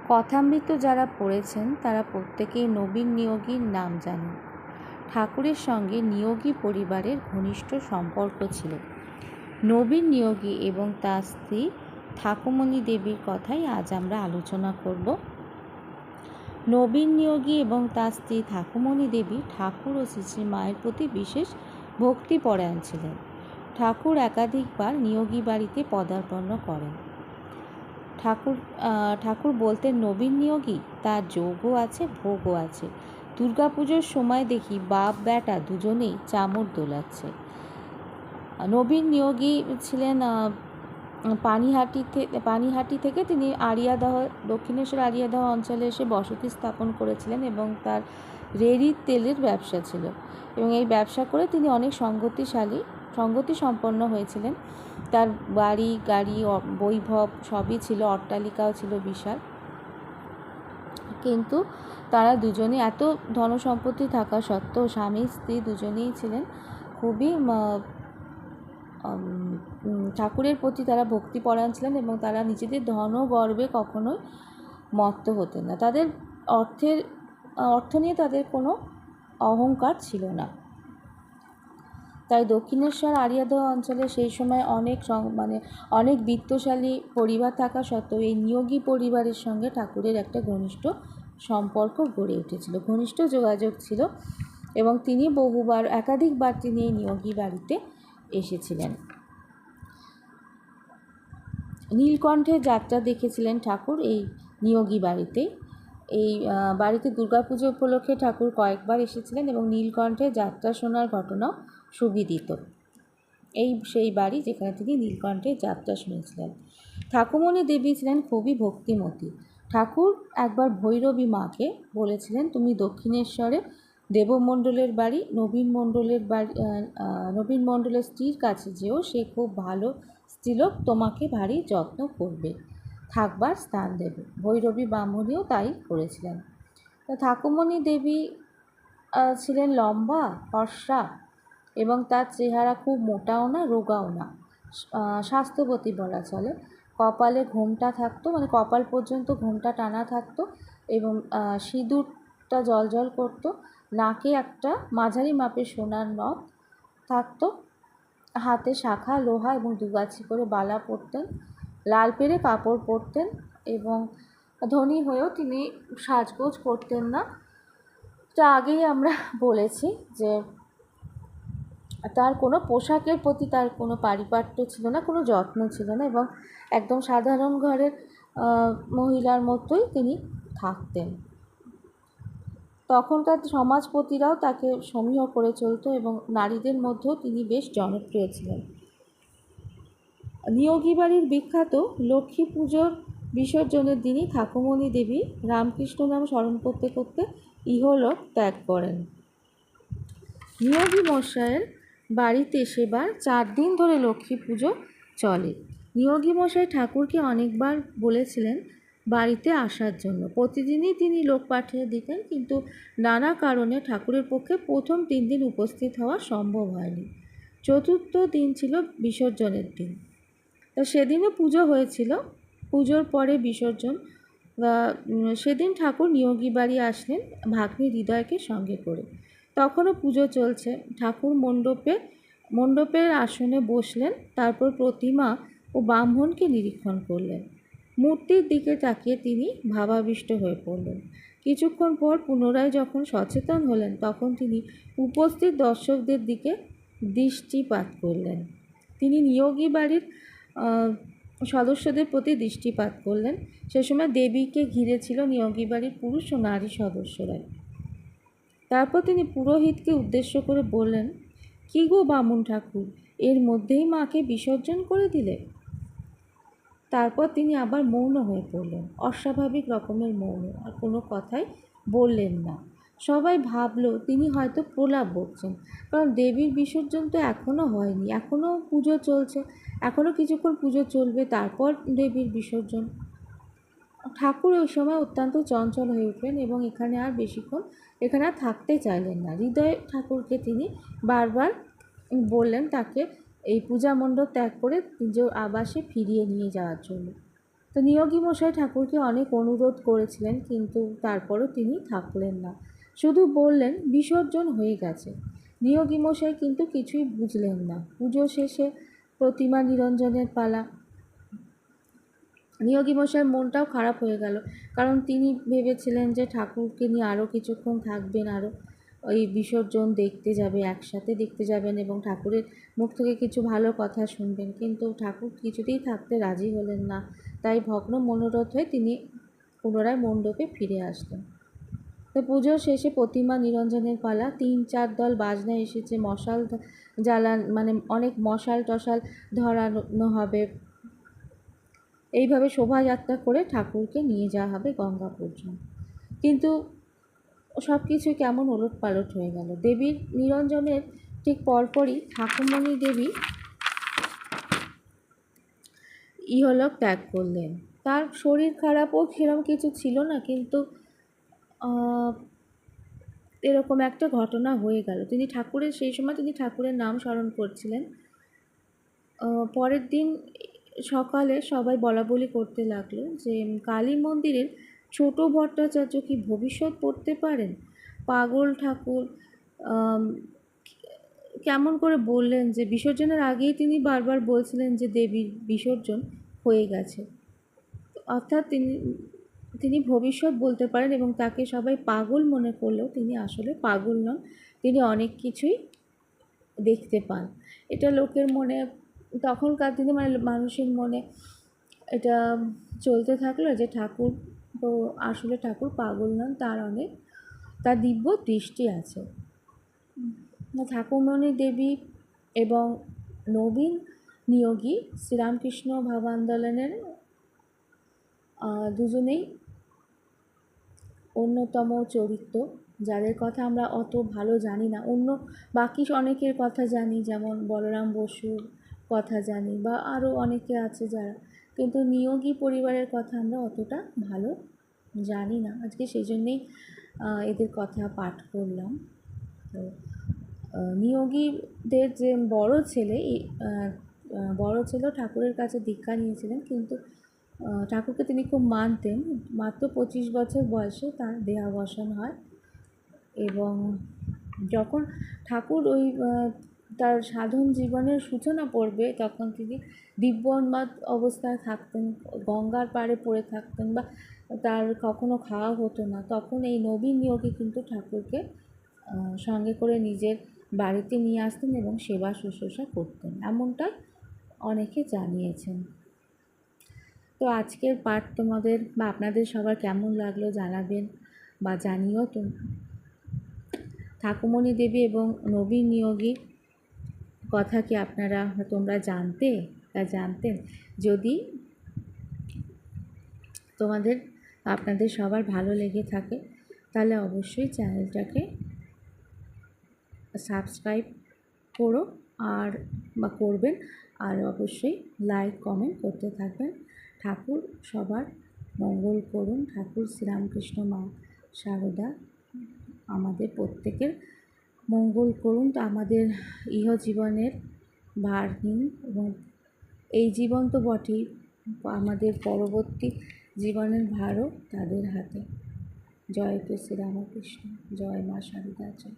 কথামৃত যারা পড়েছেন তারা প্রত্যেকেই নবীন নিয়োগীর নাম জানেন। ঠাকুরের সঙ্গে নিয়োগী পরিবারের ঘনিষ্ঠ সম্পর্ক ছিল। নবীন নিয়োগী এবং তার স্ত্রী ঠাকুমণি দেবীর কথাই আজ আমরা আলোচনা করব। নবীন নিয়োগী এবং তার স্ত্রী ঠাকুমণি দেবী ঠাকুর ও শ্রী মায়ের প্রতি বিশেষ ভক্তিপরায়ণ ছিলেন। ঠাকুর একাধিকবার নিয়োগী বাড়িতে পদার্পণ করেন। ঠাকুর বলতেন, নবীন নিয়োগী, তার যোগও আছে, ভোগও আছে। দুর্গাপুজোর সময় দেখি বাপ বেটা দুজনেই চামর দোলাচ্ছে। নবীন নিয়োগী ছিলেন পানিহাটি থেকে তিনি আড়িয়াদহ, দক্ষিণেশ্বর আড়িয়াদহ অঞ্চলে এসে বসতি স্থাপন করেছিলেন এবং তার রেড়ির তেলের ব্যবসা ছিল এবং এই ব্যবসা করে তিনি অনেক সঙ্গতি সম্পন্ন হয়েছিলেন। তার বাড়ি গাড়ি বৈভব সবই ছিল, অট্টালিকাও ছিল বিশাল। কিন্তু তারা দুজনে এত ধনসম্পত্তি থাকা সত্ত্বেও স্বামী স্ত্রী দুজনেই ছিলেন খুবই ঠাকুরের প্রতি তারা ভক্তিপরায়ণ ছিলেন এবং তারা নিজেদের ধন ও গর্বে কখনোই মত্ত হতেন না। তাদের অর্থ নিয়ে তাদের কোনো অহংকার ছিল না। তাই দক্ষিণেশ্বর আড়িয়াদহ অঞ্চলে সেই সময় অনেক বিত্তশালী পরিবার থাকা সত্ত্বেও এই নিয়োগী পরিবারের সঙ্গে ঠাকুরের একটা ঘনিষ্ঠ সম্পর্ক গড়ে উঠেছিল, ঘনিষ্ঠ যোগাযোগ ছিল এবং তিনি একাধিকবার তিনি এই নিয়োগী বাড়িতে এসেছিলেন। নীলকণ্ঠের যাত্রা দেখেছিলেন ঠাকুর এই নিয়োগী বাড়িতে। এই বাড়িতে দুর্গাপুজো উপলক্ষে ঠাকুর কয়েকবার এসেছিলেন এবং নীলকণ্ঠের যাত্রা শোনার ঘটনাও সুবিদিত। সেই বাড়ি যেখানে তিনি নীলকণ্ঠের যাত্রা শুনেছিলেন। ঠাকুমণি দেবী ছিলেন খুবই ভক্তিমতী। ঠাকুর একবার ভৈরবী মাকে বলেছিলেন, তুমি দক্ষিণেশ্বরে দেবমণ্ডলের বাড়ি নবীন মণ্ডলের স্ত্রীর কাছে যেও, সে খুব ভালো স্ত্রীলোক, তোমাকে ভারী যত্ন করবে, থাকবার স্থান দেবে। ভৈরবী ব্রাহ্মণীও তাই করেছিলেন। ঠাকুমণি দেবী ছিলেন লম্বা ফর্সা এবং তার চেহারা খুব মোটাও না রোগাও না, স্বাস্থ্যবতী বলা চলে। কপালে ঘোমটা থাকতো, কপাল পর্যন্ত ঘোমটা টানা থাকতো এবং সিঁদুরটা জ্বলজ্বল করতো। নাকে একটা মাঝারি মাপের সোনার নথ থাকতো, হাতে শাখা লোহা এবং দুগাছি করে বালা পরতেন, লাল পেরে কাপড় পরতেন এবং ধনী হয়েও তিনি সাজগোজ করতেন না। তা আগেই আমরা বলেছি যে তার কোনো পোশাকের প্রতি তার কোনো পারিপাট্য ছিল না, কোনো যত্ন ছিল না এবং একদম সাধারণ ঘরের মহিলার মতোই তিনি থাকতেন। তখনকার সমাজপতিরাও তাকে সমীহ করে চলত এবং নারীদের মধ্যেও তিনি বেশ জনপ্রিয় ছিলেন। নিয়োগী বাড়ির বিখ্যাত লক্ষ্মী পুজোর বিসর্জনের দিনই ঠাকুমণি দেবী রামকৃষ্ণ নাম স্মরণ করতে করতে ইহলোক ত্যাগ করেন। নিয়োগী মশাইয়ের বাড়িতে সেবার 4 দিন ধরে লক্ষ্মী পুজো চলে। নিয়োগী মশাই ঠাকুরকে অনেকবার বলেছিলেন বাড়িতে আসার জন্য। প্রতিদিনই তিনি লোক পাঠিয়ে দিতেন, কিন্তু নানা কারণে ঠাকুরের পক্ষে প্রথম 3 দিন উপস্থিত হওয়া সম্ভব হয়নি। 4র্থ দিন ছিল বিসর্জনের দিন। তা সেদিনও পুজো হয়েছিল। পুজোর পরে বিসর্জন। সেদিন ঠাকুর নিয়োগী বাড়ি আসলেন ভাগ্নি হৃদয়কে সঙ্গে করে। তখনও পুজো চলছে। ঠাকুর মণ্ডপের আসনে বসলেন, তারপর প্রতিমা ও ব্রাহ্মণকে নিরীক্ষণ করলেন। মূর্তির দিকে তাকিয়ে তিনি ভাবাবিষ্ট হয়ে পড়লেন। কিছুক্ষণ পর পুনরায় যখন সচেতন হলেন, তখন তিনি উপস্থিত দর্শকদের দিকে দৃষ্টিপাত করলেন। তিনি নিয়োগী বাড়ির সদস্যদের প্রতি দৃষ্টিপাত করলেন। সে সময় দেবীকে ঘিরে ছিল নিয়োগী বাড়ির পুরুষ ও নারী সদস্যরাই। তারপর তিনি পুরোহিতকে উদ্দেশ্য করে বললেন, কী গো বামুন ঠাকুর, এর মধ্যেই মাকে বিসর্জন করে দিলে? তারপর তিনি আবার মৌন হয়ে পড়লেন, অস্বাভাবিক রকমের মৌন, আর কোনো কথাই বললেন না। সবাই ভাবল তিনি হয়তো প্রলাপ বকছেন, কারণ দেবীর বিসর্জন তো এখনও হয়নি, এখনও পুজো চলছে, এখনও কিছুক্ষণ পুজো চলবে, তারপর দেবীর বিসর্জন। ঠাকুর ওই সময় অত্যন্ত চঞ্চল হয়ে উঠলেন এবং এখানে আর থাকতে চাইলেন না। হৃদয় ঠাকুরকে তিনি বারবার বললেন তাকে এই পূজা মণ্ডপ ত্যাগ করে নিজ আবাসে ফিরিয়ে নিয়ে যাওয়ার জন্য। তো নিয়োগী মশাই ঠাকুরকে অনেক অনুরোধ করেছিলেন, কিন্তু তারপরও তিনি থাকলেন না, শুধু বললেন বিসর্জন হয়ে গেছে। নিয়োগী মশাই কিন্তু কিছুই বুঝলেন না। পুজো শেষে প্রতিমা নিরঞ্জনের পালা। নিয়োগী মশাইয়ের মনটাও খারাপ হয়ে গেল, কারণ তিনি ভেবেছিলেন যে ঠাকুরকে নিয়ে আরও কিছুক্ষণ থাকবেন, আরও ওই বিসর্জন দেখতে যাবে, একসাথে দেখতে যাবেন এবং ঠাকুরের মুখ থেকে কিছু ভালো কথা শুনবেন, কিন্তু ঠাকুর কিছুতেই থাকতে রাজি হলেন না। তাই ভগ্ন মনোরথ হয়ে তিনি পুনরায় মণ্ডপে ফিরে আসলেন। তো পুজোর শেষে প্রতিমা নিরঞ্জনের পালা। 3-4 দল বাজনা এসেছে, মশাল জ্বালান, মানে অনেক মশাল টশাল ধরানো হবে। এইভাবে শোভাযাত্রা করে ঠাকুরকে নিয়ে যাওয়া হবে গঙ্গা পর্যন্ত। কিন্তু সব কিছুই কেমন ওলটপালট হয়ে গেল। দেবীর নিরঞ্জনের ঠিক পরপরই ঠাকুরমণি দেবী ইহলোক ত্যাগ করলেন। তার শরীর খারাপও সেরকম কিছু ছিল না, কিন্তু এরকম একটা ঘটনা হয়ে গেল। সেই সময় তিনি ঠাকুরের নাম স্মরণ করছিলেন। পরের দিন সকালে সবাই বলাবলি করতে লাগলো যে কালী মন্দিরের ছোট ভট্টাচার্য কি ভবিষ্যৎ পড়তে পারেন? পাগল ঠাকুর কেমন করে বললেন যে বিসর্জনের আগেই তিনি বারবার বলছিলেন যে দেবীর বিসর্জন হয়ে গেছে। অর্থাৎ তিনি ভবিষ্যৎ বলতে পারেন এবং তাকে সবাই পাগল মনে করলেও তিনি আসলে পাগল নন, তিনি অনেক কিছুই দেখতে পান। এটা লোকের মনে তখনকার দিনে, মানে মানুষের মনে এটা চলতে থাকলো যে ঠাকুর তো আসলে ঠাকুর পাগল নন, তার দিব্য দৃষ্টি আছে। ঠাকুরমণি দেবী এবং নবীন নিয়োগী শ্রীরামকৃষ্ণ ভাবান্দোলনের দুজনেই অন্যতম চরিত্র, যাদের কথা আমরা অত ভালো জানি না। বাকি অনেকের কথা জানি, যেমন বলরাম বসুর কথা জানি বা আরও অনেকে আছে যারা, কিন্তু নিয়োগী পরিবারের কথা আমরা অতটা ভালো জানি না। আজকে সেই জন্যেই এদের কথা পাঠ করলাম। তো নিয়োগীদের যে বড় ছেলে ঠাকুরের কাছে দীক্ষা নিয়েছিলেন, কিন্তু ঠাকুরকে তিনি খুব মানতেন। মাত্র 25 বছর বয়সে তার দেহাবসান হয় এবং যখন ঠাকুর তার সাধন জীবনের সূচনা পড়বে, তখন তিনি দিব্য উন্মাদ অবস্থায় থাকতেন, গঙ্গার পাড়ে পড়ে থাকতেন, বা তার কখনো খাওয়া হতো না। তখন এই নবীন নিয়োগী কিন্তু ঠাকুরকে সঙ্গে করে নিজের বাড়িতে নিয়ে আসতেন এবং সেবা শুশ্রূষা করতেন, এমনটাই অনেকে জানিয়েছেন। তো আজকের পাঠ তোমাদের বা আপনাদের সবার কেমন লাগলো জানাবেন বা জানিও। তো ঠাকুরমণি দেবী এবং নবীন নিয়োগী কথা কি তোমরা জানতেন? যদি আপনাদের সবার ভালো লেগে থাকে, তাহলে অবশ্যই চ্যানেলটাকে সাবস্ক্রাইব করবেন, আর অবশ্যই লাইক কমেন্ট করতে থাকবেন। ঠাকুর সবার মঙ্গল করুন। ঠাকুর শ্রীরামকৃষ্ণ মা শারদা আমাদের প্রত্যেকের মঙ্গল করুন। তো আমাদের ইহজীবনের ভার নিন, এবং এই জীবন তো বটেই, আমাদের পরবর্তী জীবনের ভারও তাদের হাতে। জয় তো শ্রীরামকৃষ্ণ, জয় মা শারদা, জয়।